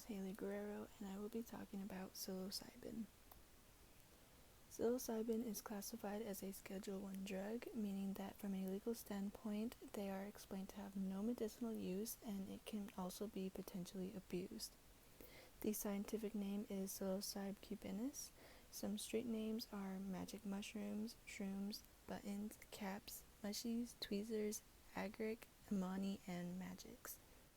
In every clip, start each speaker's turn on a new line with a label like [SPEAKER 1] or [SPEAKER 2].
[SPEAKER 1] is Hailey and I will be talking about psilocybin. Psilocybin is classified as a Schedule I drug, meaning that from a legal standpoint, they are explained to have no medicinal use and it can also be potentially abused. The scientific name is Psilocybe cubanis. Some street names are magic mushrooms, shrooms, buttons, caps, mushies, tweezers, agaric, amani, and magics.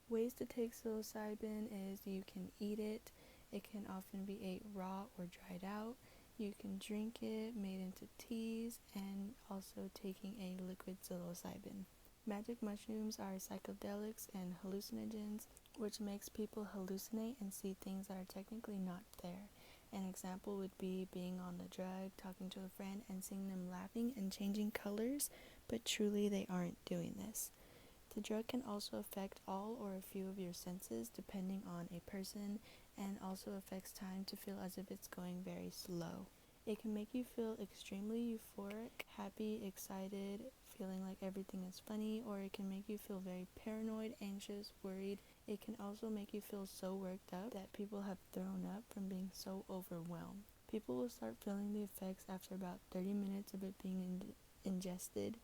[SPEAKER 1] Ways to take psilocybin is you can eat it. It can often be ate raw or dried out. You can drink it, made into teas, and also taking a liquid psilocybin. Magic mushrooms are psychedelics and hallucinogens, which makes people hallucinate and see things that are technically not there. An example would be being on the drug, talking to a friend, and seeing them laughing and changing colors, but truly they aren't doing this. The drug can also affect all or a few of your senses depending on a person, and also affects time to feel as if it's going very slow. It can make you feel extremely euphoric, happy, excited, feeling like everything is funny, or it can make you feel very paranoid, anxious, worried. It can also make you feel so worked up that people have thrown up from being so overwhelmed. People will start feeling the effects after about 30 minutes of it being ingested,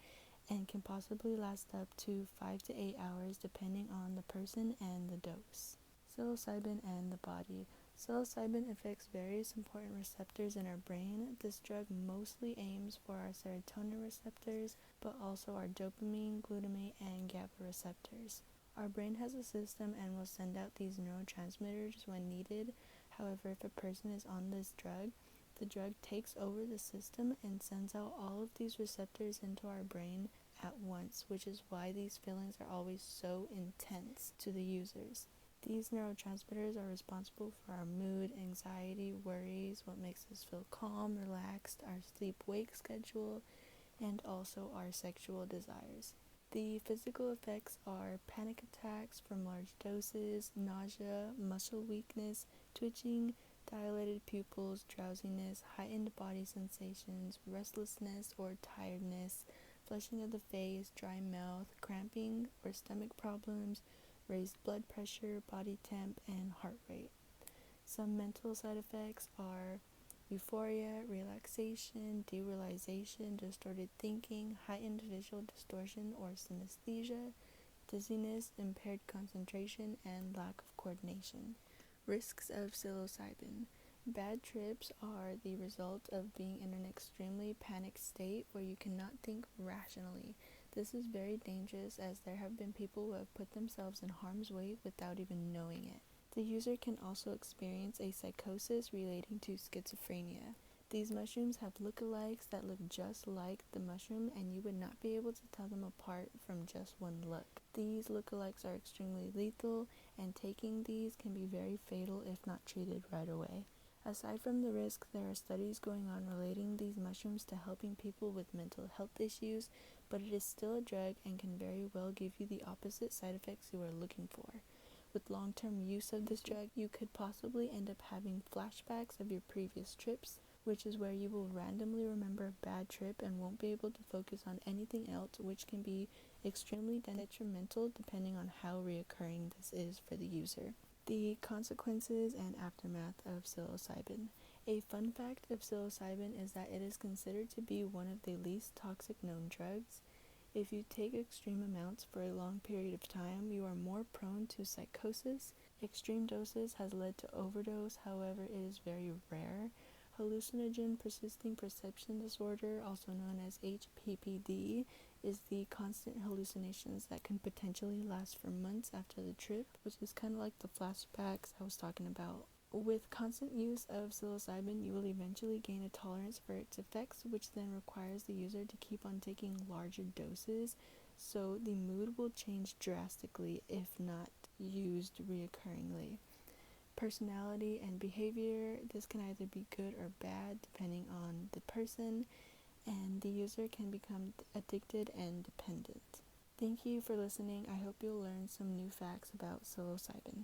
[SPEAKER 1] and can possibly last up to 5 to 8 hours depending on the person and the dose. Psilocybin and the body. Psilocybin affects various important receptors in our brain. This drug mostly aims for our serotonin receptors, but also our dopamine, glutamate, and GABA receptors. Our brain has a system and will send out these neurotransmitters when needed. However, if a person is on this drug, the drug takes over the system and sends out all of these receptors into our brain at once, which is why these feelings are always so intense to the users. These neurotransmitters are responsible for our mood, anxiety, worries, what makes us feel calm, relaxed, our sleep-wake schedule, and also our sexual desires. The physical effects are panic attacks from large doses, nausea, muscle weakness, twitching, dilated pupils, drowsiness, heightened body sensations, restlessness or tiredness, flushing of the face, dry mouth, cramping or stomach problems, raised blood pressure, body temp, and heart rate. Some mental side effects are euphoria, relaxation, derealization, distorted thinking, heightened visual distortion or synesthesia, dizziness, impaired concentration, and lack of coordination. Risks of psilocybin. Bad trips are the result of being in an extremely panicked state where you cannot think rationally. This is very dangerous as there have been people who have put themselves in harm's way without even knowing it. The user can also experience a psychosis relating to schizophrenia. These mushrooms have lookalikes that look just like the mushroom, and you would not be able to tell them apart from just one look. These lookalikes are extremely lethal, and taking these can be very fatal if not treated right away. Aside from the risk, there are studies going on relating these mushrooms to helping people with mental health issues, but it is still a drug and can very well give you the opposite side effects you are looking for. With long-term use of this drug, you could possibly end up having flashbacks of your previous trips, which is where you will randomly remember a bad trip and won't be able to focus on anything else, which can be extremely detrimental depending on how reoccurring this is for the user. The consequences and aftermath of psilocybin. A fun fact of psilocybin is that it is considered to be one of the least toxic known drugs. If you take extreme amounts for a long period of time, you are more prone to psychosis. Extreme doses has led to overdose, however, it is very rare. Hallucinogen persisting perception disorder, also known as HPPD, is the constant hallucinations that can potentially last for months after the trip, which is kind of like the flashbacks I was talking about. With constant use of psilocybin, you will eventually gain a tolerance for its effects, which then requires the user to keep on taking larger doses, so the mood will change drastically if not used reoccurringly. Personality and behavior, this can either be good or bad depending on the person, and the user can become addicted and dependent. Thank you for listening. I hope you'll learn some new facts about psilocybin.